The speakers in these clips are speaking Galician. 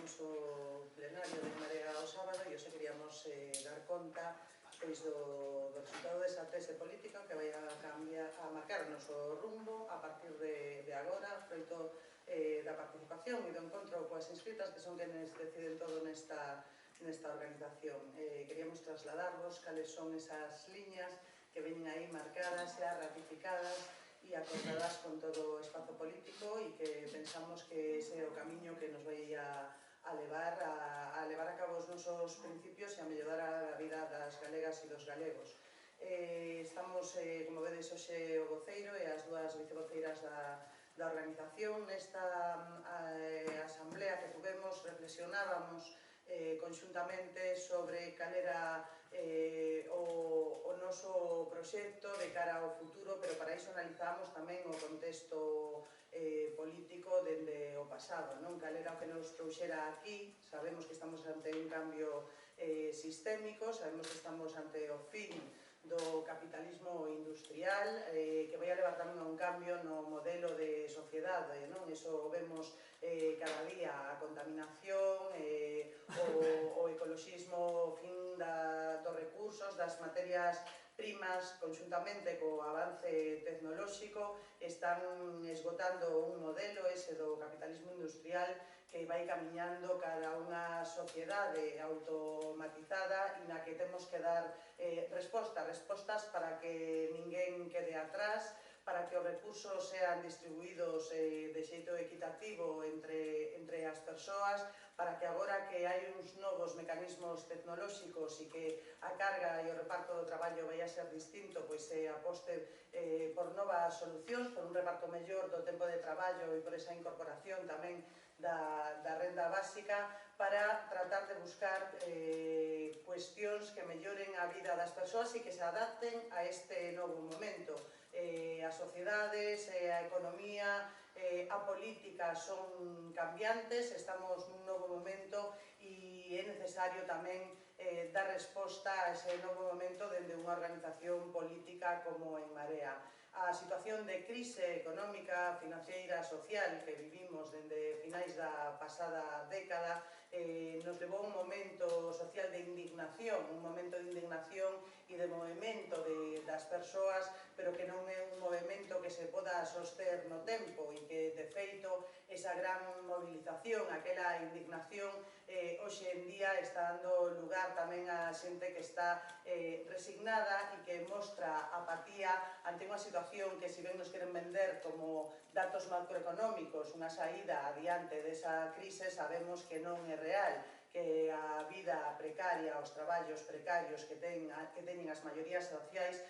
tivemos o plenario de Marea o sábado e hoxe queríamos dar conta do resultado desa tese política que vai a marcar o noso rumbo a partir de agora, froito da participación e do encontro coas inscritas, que son quenes deciden todo nesta organización. Queríamos trasladarvos cales son esas liñas que veñen aí marcadas, xa ratificadas e acordadas con todo o espazo político e que pensamos que ese é o camiño que nos vai a levar a cabo os nosos principios e a mellorar a vida das galegas e dos galegos. Estamos, como vedes, hoxe o voceiro e as dúas vicevoceiras da organización. Nesta asamblea que tuvemos reflexionábamos conxuntamente sobre cal era o noso proxecto de cara ao futuro, pero para iso analizamos tamén o contexto político dende o pasado, non? Cal era o que nos trouxera aquí. Sabemos que estamos ante un cambio sistémico, sabemos que estamos ante o fin do capitalismo industrial, que vai a levar tamén a un cambio no modelo de sociedade, non? Iso vemos cada día, a contaminación, o ecoloxismo, o fin dos recursos, das materias primas, conxuntamente co avance tecnolóxico, están esgotando un modelo, ese do capitalismo industrial, que vai camiñando cara a unha sociedade automatizada e na que temos que dar respostas para que ninguén quede atrás, para que os recursos sean distribuídos de xeito equitativo entre as persoas, para que agora que hai uns novos mecanismos tecnolóxicos e que a carga e o reparto do traballo vai a ser distinto, pois se aposte por novas solucións, por un reparto mellor do tempo de traballo e por esa incorporación tamén da renda básica, para tratar de buscar cuestións que melloren a vida das persoas e que se adapten a este novo momento. As sociedades, a economía, a política son cambiantes, estamos nun novo momento e é necesario tamén dar resposta a ese novo momento dende unha organización política como En Marea. A situación de crise económica, financiera, social que vivimos dende finais da pasada década nos levou a un momento social de indignación, un momento de indignación e de movimento das persoas, pero que non é un movimento que se poda soster no tempo e que, de feito, esa gran movilización, aquela indignación, hoxe en día está dando lugar tamén a xente que está resignada e que mostra apatía ante unha situación que, se ben nos queren vender como datos macroeconómicos, unha saída adiante desa crise, sabemos que non é real, que a vida precaria, os traballos precarios que teñen as maiorías sociais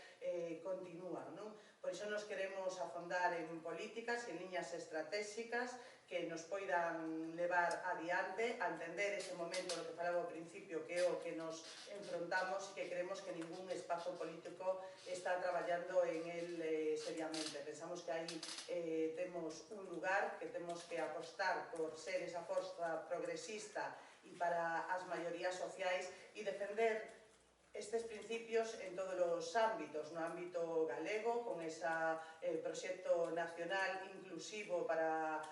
continúan, non? Por iso nos queremos afondar en políticas e en liñas estratégicas que nos poidan levar adiante a entender ese momento do que falaba ao principio, que é o que nos enfrontamos e que creemos que ningún espazo político está traballando en el seriamente. Pensamos que aí temos un lugar, que temos que apostar por ser esa forza progresista e para as maiorías sociais e defender estes principios en todos os ámbitos, no ámbito galego, con ese proxecto nacional inclusivo para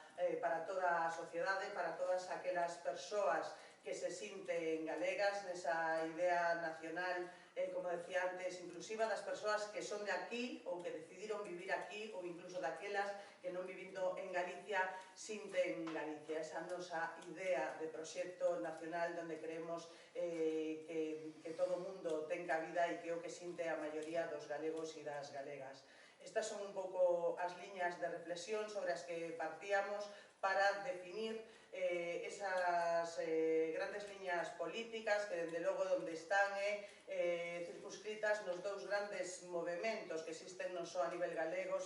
toda a sociedade, para todas aquelas persoas que se sinten galegas, nesa idea nacional, como decía antes, inclusiva das persoas que son de aquí ou que decidiron vivir aquí, ou incluso daquelas que non vivindo en Galicia sinten Galicia. Esa nosa idea de proxecto nacional onde creemos que todo o mundo ten cabida e que é o que sinte a maioría dos galegos e das galegas. Estas son un pouco as liñas de reflexión sobre as que partíamos para definir esas grandes liñas políticas que, dende logo, onde están circunscritas nos dous grandes movementos que existen non só a nivel galego,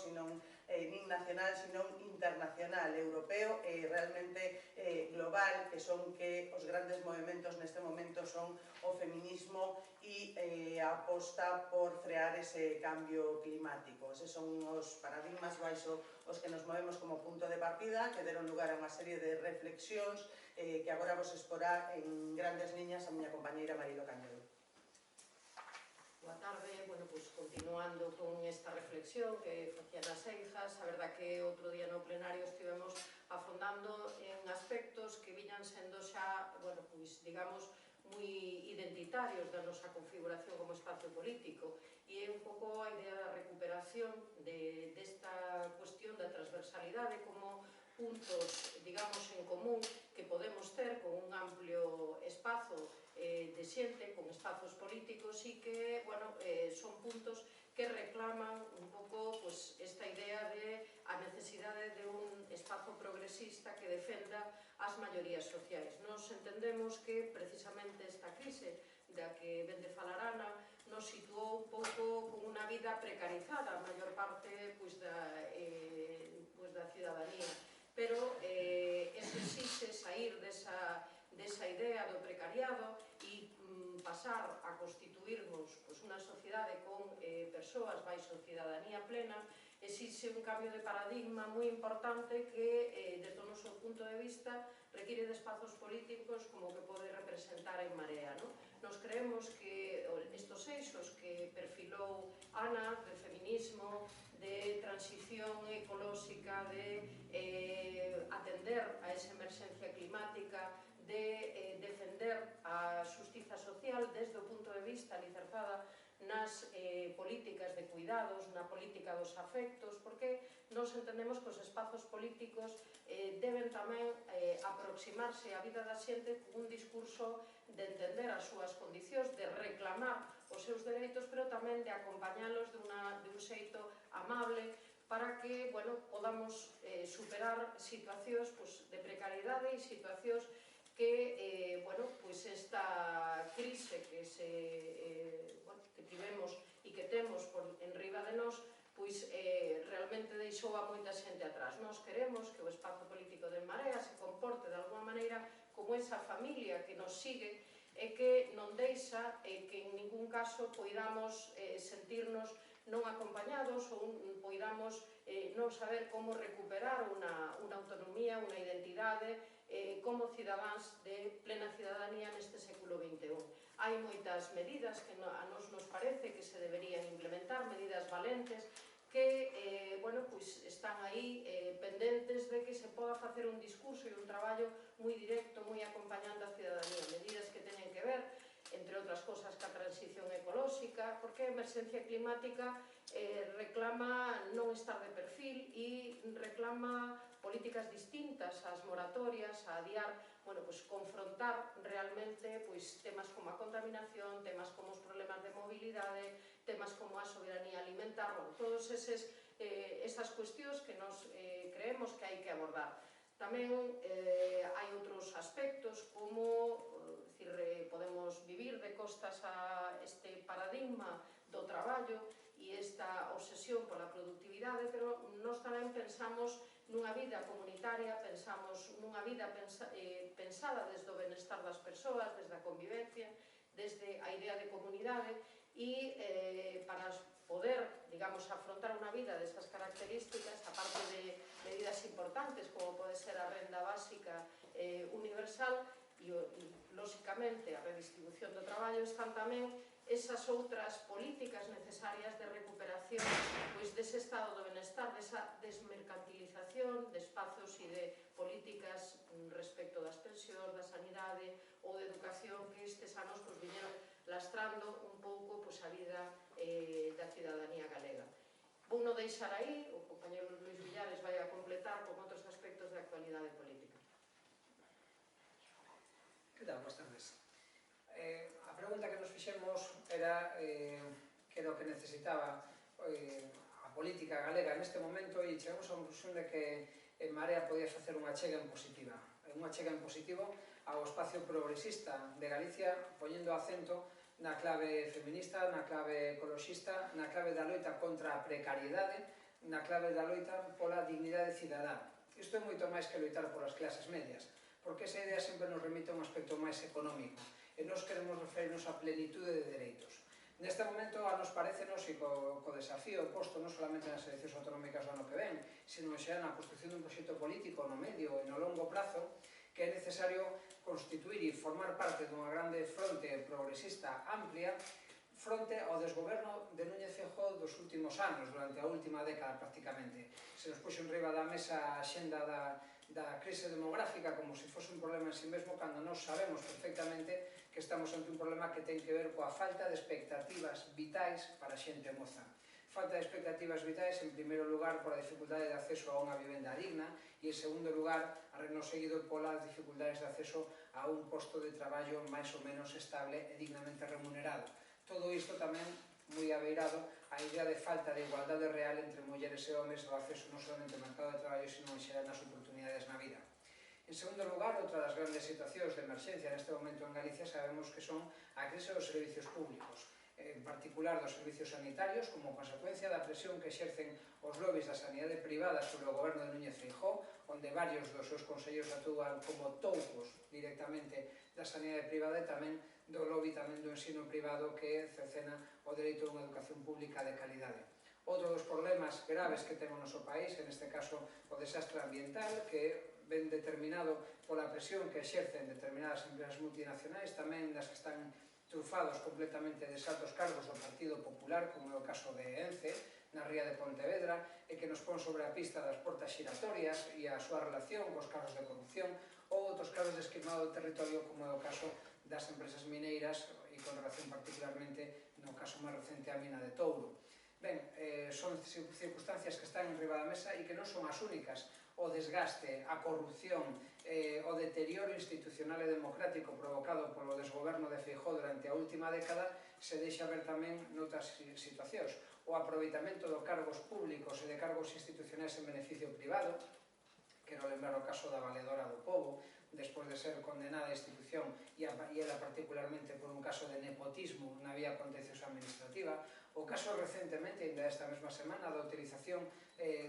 nin nacional, sino internacional, europeo e realmente global, que son que os grandes movementos neste momento son o feminismo e a aposta por frear ese cambio climático. Eses son os paradigmas baixo os que nos movemos como punto de partida, que deron lugar a unha serie de reflexións que agora vos exporá en grandes liñas a miña compañeira Marilo Cañedo. Boa tarde, continuando con esta reflexión que facían as Eijas, a verdad que outro día no plenario estivemos afondando en aspectos que viñan sendo xa, bueno, pois, digamos, moi identitarios da nosa configuración como espacio político, e é un pouco a idea da recuperación desta cuestión da transversalidade como puntos, digamos, en común que podemos ter con un amplio espazo de xente, con espazos políticos e que, bueno, son puntos que reclaman un pouco esta idea de a necesidade de un espazo progresista que defenda as maiorías sociais. Nos entendemos que precisamente esta crise da que ven de falar Ana nos situou un pouco con unha vida precarizada a maior parte da cidadanía, pero eso exixe sair desa idea do precariado e pasar a constituirnos unha sociedade con persoas baixo cidadanía plena. Exixe un cambio de paradigma moi importante que, desde o noso punto de vista, require de espazos políticos como que pode representar En Marea. Nos creemos que estos eixos que perfilou Ana, de feminismo, de transición ecolóxica, de atender a esa emerxencia climática, de defender a xustiza social desde o punto de vista alicerzada nas políticas de cuidados, na política dos afectos, porque nos entendemos que os espazos políticos deben tamén aproximarse á vida da xente con un discurso de entender as súas condicións, de reclamar os seus dereitos, pero tamén de acompañalos de un xeito amable para que, bueno, podamos superar situacións de precariedade e situacións que, bueno, esta crise que tivemos e que temos en riba de nós, realmente deixou a moita xente atrás. Nós queremos que o espazo político de En Marea se comporte de alguma maneira como esa familia que nos sigue e que non deixa que en ningún caso poidamos sentirnos non acompañados ou poidamos non saber como recuperar unha autonomía, unha identidade como cidadáns de plena cidadanía neste século XXI. Hai moitas medidas que a nos parece que se deberían implementar, medidas valentes, que están aí pendentes de que se poda facer un discurso e un traballo moi directo, moi acompañando a cidadanía. Medidas que teñen que ver, entre outras cosas, ca transición ecolóxica, porque a emerxencia climática reclama non estar de perfil e reclama políticas distintas ás moratorias, a adiar, confrontar realmente temas como a contaminación, temas como os problemas de mobilidade, temas como a soberanía alimentar, todas esas cuestións que nos creemos que hai que abordar. Tamén hai outros aspectos como podemos vivir de costas a este paradigma do traballo e esta obsesión pola productividade, pero nós tamén pensamos nunha vida comunitaria, pensamos nunha vida pensada desde o benestar das persoas, desde a convivencia, desde a idea de comunidade e para poder, digamos, afrontar unha vida destas características, aparte de medidas importantes como pode ser a renda básica universal e, lóxicamente, a redistribución do traballo, están tamén esas outras políticas necesarias de recuperación dese estado do benestar, desa desmercantilización de espazos e de políticas respecto das pensións, da sanidade ou de educación que estes anos viñeron lastrando un pouco a vida da cidadanía galega. Vou non deixar aí, o compañero Luís Villares vai a completar con outros aspectos de actualidade política. Que tal? Boas tardes. A pregunta que nos fixemos era que era o que necesitaba a política galega neste momento e chegamos á conclusión de que En Marea podía facer unha achega en positivo ao espacio progresista de Galicia, poñendo acento na clave feminista, na clave ecoloxista, na clave da loita contra a precariedade, na clave da loita pola dignidade cidadá. Isto é moito máis que loitar polas clases medias, porque esa idea sempre nos remite a un aspecto máis económico, e nos queremos referirnos á plenitude de dereitos. Neste momento, a nos parecenos, e co desafío posto non solamente nas eleccións autonómicas do ano que ven, sino xa na construcción dun proxecto político no medio e no longo prazo, que é necesario constituir e formar parte dunha grande fronte progresista amplia, fronte ao desgoberno de Núñez Feijóo dos últimos anos, durante a última década prácticamente. Se nos puxo enriba da mesa a xenda da crise demográfica como se fose un problema en si mesmo, cando nós sabemos perfectamente que estamos ante un problema que ten que ver coa falta de expectativas vitais para a xente moza. Falta de expectativas vitais, en primeiro lugar, por a dificultade de acceso a unha vivenda digna e, en segundo lugar, a reno seguido polas dificultades de acceso a un posto de traballo máis ou menos estable e dignamente remunerado. Todo isto tamén moi abeirado a idea de falta de igualdade real entre mulleres e homes ao acceso non solamente ao mercado de traballo, sino en xeral nas oportunidades na vida. En segundo lugar, outra das grandes situacións de emerxencia neste momento en Galicia sabemos que son a crise dos servicios públicos, en particular dos servicios sanitarios, como consecuencia da presión que exercen os lobbies da sanidade privada sobre o goberno de Núñez Feijóo, onde varios dos seus consellos actúan como toucos directamente da sanidade privada e tamén do lobby tamén do ensino privado que cercena o dereito a unha educación pública de calidade. Outro dos problemas graves que ten o noso país, en este caso o desastre ambiental, que ven determinado pola presión que exercen determinadas empresas multinacionais, tamén das que están trufados completamente de altos cargos do Partido Popular, como é o caso de ENCE, na ría de Pontevedra, e que nos pon sobre a pista das portas xiratorias e a súa relación cos casos de corrupción, ou outros casos de esquimado do territorio, como é o caso das empresas mineiras, e con relación particularmente no caso máis recente a mina de Touro. Ben, son circunstancias que están en riba da mesa e que non son as únicas. O desgaste, a corrupción, o deterioro institucional e democrático provocado polo desgoberno de Feijóo durante a última década se deixa ver tamén noutras situacións. O aproveitamento de cargos públicos e de cargos institucionais en beneficio privado, quero lembrar o caso da Valedora do Pobo, despois de ser condenada a institución e ela particularmente por un caso de nepotismo na vía contenciosa administrativa, o caso recentemente, ainda esta mesma semana, da utilización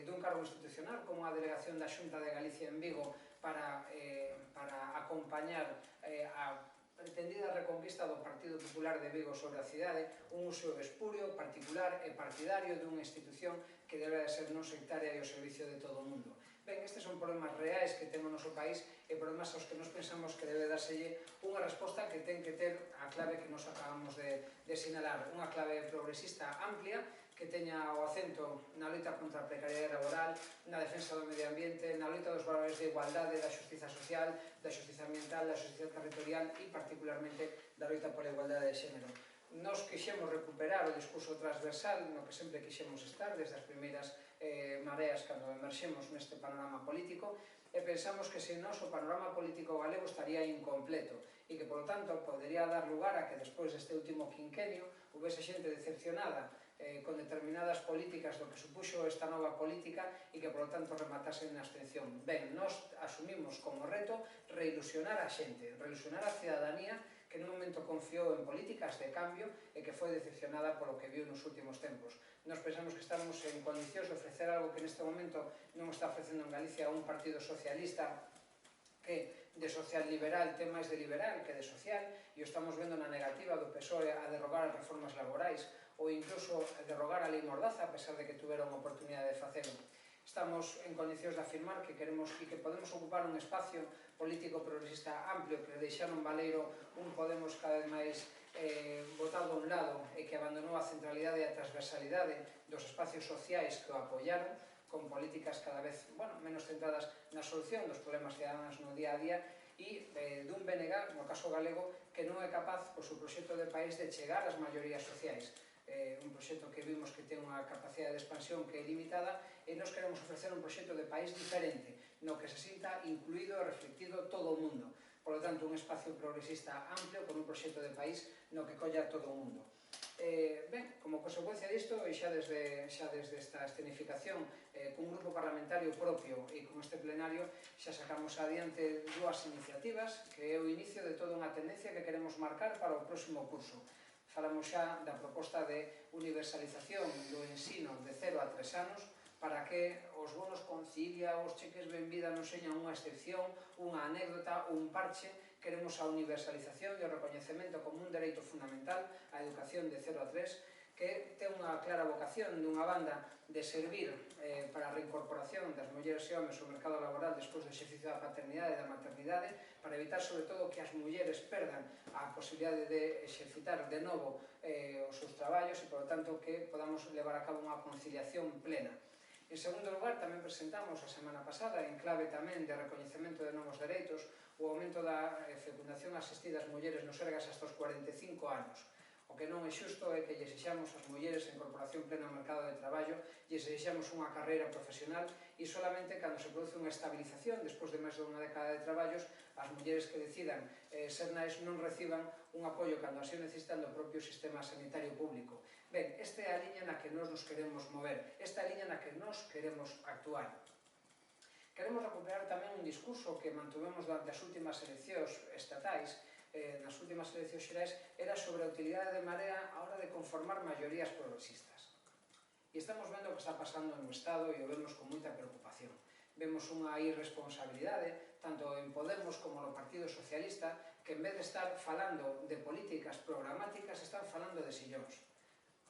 dun cargo institucional como a delegación da Xunta de Galicia en Vigo para acompañar a pretendida reconquista do Partido Popular de Vigo sobre a cidade, un uso espurio, particular e partidario dunha institución que debe ser non sectaria e ao servicio de todo o mundo. Ben, estes son problemas reais que ten o noso país e problemas aos que nos pensamos que debe dárselle unha resposta que ten que ter a clave que nos acabamos de sinalar, unha clave progresista amplia que teña o acento na loita contra a precariedade laboral, na defensa do medio ambiente, na loita dos valores de igualdade, da xustiza social, da xustiza ambiental, da xustiza territorial e particularmente da loita pola igualdade de xénero. Nos quixemos recuperar o discurso transversal no que sempre quixemos estar desde as primeiras mareas cando emerxemos neste panorama político e pensamos que se noso panorama político galego estaría incompleto e que, polo tanto, podería dar lugar a que despois deste último quinquenio houvese xente decepcionada con determinadas políticas do que supuxo esta nova política e que, polo tanto, rematasen na abstención. Ben, nós asumimos como reto reilusionar a xente, reilusionar a cidadanía que nun momento confiou en políticas de cambio e que foi decepcionada polo que viu nos últimos tempos. Nos pensamos que estamos en condicións de ofrecer algo que neste momento non está ofrecendo en Galicia un partido socialista que de social liberal ten máis de liberal que de social e o estamos vendo na negativa do PSOE a derrogar as reformas laborais ou incluso a derrogar a lei Mordaza a pesar de que tuveron a oportunidade de facelo. Estamos en condicións de afirmar que queremos e que podemos ocupar un espacio político progresista amplio que deixaron valeiro un Podemos cada vez máis botado a un lado e que abandonou a centralidade e a transversalidade dos espacios sociais que o apoiaron con políticas cada vez menos centradas na solución dos problemas ciudadanos no día a día e dun BNG, no caso galego, que non é capaz, por seu proxecto de país, de chegar ás maiorías sociais. Un proxecto que vimos que ten unha capacidade de expansión que é limitada e nos queremos ofrecer un proxecto de país diferente, no que se sinta incluído e reflectido todo o mundo. Por lo tanto, un espacio progresista amplio con un proxecto de país no que colla todo o mundo. Ben, como consecuencia disto, e xa desde esta escenificación cun grupo parlamentario propio e con este plenario, xa sacamos adiante dúas iniciativas que é o inicio de toda unha tendencia que queremos marcar para o próximo curso. Falamos xa da proposta de universalización do ensino de 0 a 3 anos para que os bonos Concilia, os cheques Benvida non señan unha excepción, unha anécdota ou un parche. Queremos a universalización e o recoñecemento como un dereito fundamental á educación de 0 a 3, que ten unha clara vocación dunha banda de servir para a reincorporación das mulleres e homens ao mercado laboral despois do exercicio da paternidade e da maternidade, para evitar sobre todo que as mulleres perdan a posibilidade de exercitar de novo os seus traballos e, por tanto, que podamos levar a cabo unha conciliación plena. En segundo lugar, tamén presentamos a semana pasada, en clave tamén de recoñecemento de novos dereitos, o aumento da fecundación asistida ás mulleres nos ergas hasta os 45 anos. O que non é xusto é que lle exixamos ás mulleres a incorporación plena ao mercado de traballo, lle exixamos unha carreira profesional e solamente cando se produce unha estabilización despois de máis de unha década de traballos, as mulleres que decidan ser nais non reciban un apoio cando así o necesitan do propio sistema sanitario público. Ben, esta é a liña na que nós nos queremos mover, esta é a liña na que nós queremos actuar. Queremos recuperar tamén un discurso que mantuvemos durante as últimas eleccións estatais, nas últimas eleccións xerais, era sobre a utilidade de Marea a hora de conformar maiorías progresistas. E estamos vendo o que está pasando no Estado e o vemos con moita preocupación. Vemos unha irresponsabilidade, tanto en Podemos como no Partido Socialista, que en vez de estar falando de políticas programáticas, están falando de sillóns.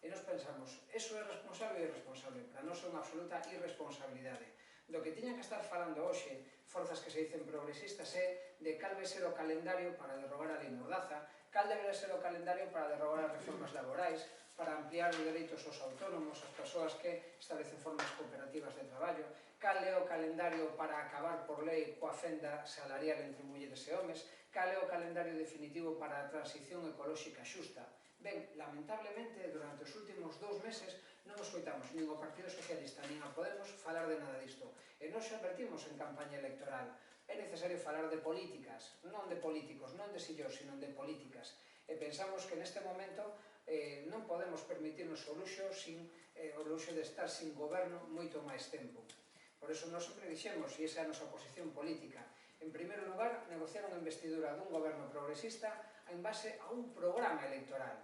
E nos pensamos, eso é responsable ou irresponsable? Para nós é unha absoluta irresponsabilidade. Do que tiñan que estar falando hoxe forzas que se dicen progresistas é de cal vai ser o calendario para derrogar a lei Mordaza, cal deberá ser o calendario para derrogar as reformas laborais, para ampliar os dereitos aos autónomos, as persoas que establecen formas cooperativas de traballo, cal é o calendario para acabar por lei coa fenda salarial entre mulleres e homes, cal é o calendario definitivo para a transición ecolóxica xusta. Ben, lamentablemente, durante os últimos 2 meses non escoitamos nin o Partido Socialista nin a Podemos falar de nada disto. E nós xa advertimos en campaña electoral. É necesario falar de políticas, non de políticos, non de sillós, sino de políticas. E pensamos que neste momento non podemos permitirnos o luxo de estar sin goberno moito máis tempo. Por iso nós sempre dixemos, e esa é a nosa posición política, en primeiro lugar, negociar unha investidura dun goberno progresista en base a un programa electoral,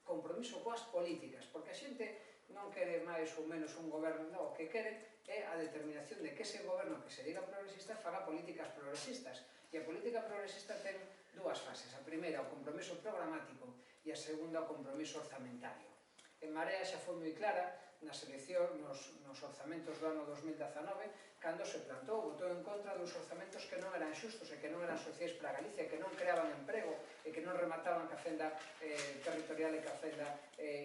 compromiso coas políticas, porque a xente non quere máis ou menos un goberno, non, o que quere é a determinación de que ese goberno que se diga progresista faga políticas progresistas. E a política progresista ten 2 fases. A primeira, o compromiso programático, e a segunda, o compromiso orzamentario. En Marea xa foi moi clara nas eleccións, nos orzamentos do ano 2019, cando se plantou, votou en contra dos orzamentos que non eran xustos e que non eran sociais para Galicia, que non creaban emprego e que non remataban ca fenda territorial e ca fenda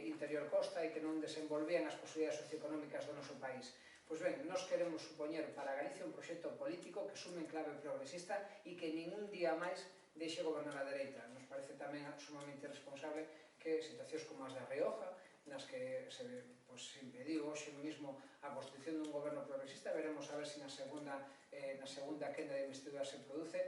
interior costa e que non desenvolvían as posibilidades socioeconómicas do noso país. Pois ben, nós queremos supoñer para Galicia un proxecto político que sume en clave progresista e que ningún día máis deixe gobernar a dereita. Nos parece tamén sumamente responsable que situacións como as da Rioja, nas que se impediu hoxe mesmo a constitución dun goberno progresista, veremos a ver se na segunda quenda de investidura se produce.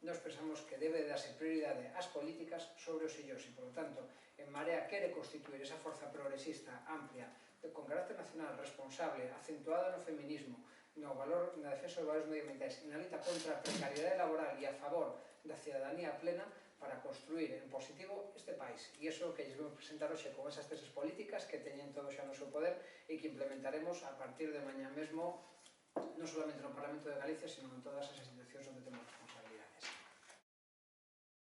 Nos pensamos que debe darse prioridade ás políticas sobre os sillós e, por lo tanto, en Marea quere constituir esa forza progresista amplia, con carácter nacional, responsable, acentuada no feminismo, na defensa dos valores medioambientais, na lita contra a precariedade laboral e a favor da cidadanía plena, para construir en positivo este país. E iso que lles vamos presentar hoxe con esas teses políticas que teñen todo xa no seu poder e que implementaremos a partir de mañá mesmo non solamente no Parlamento de Galicia, sino en todas as institucións onde temos responsabilidade.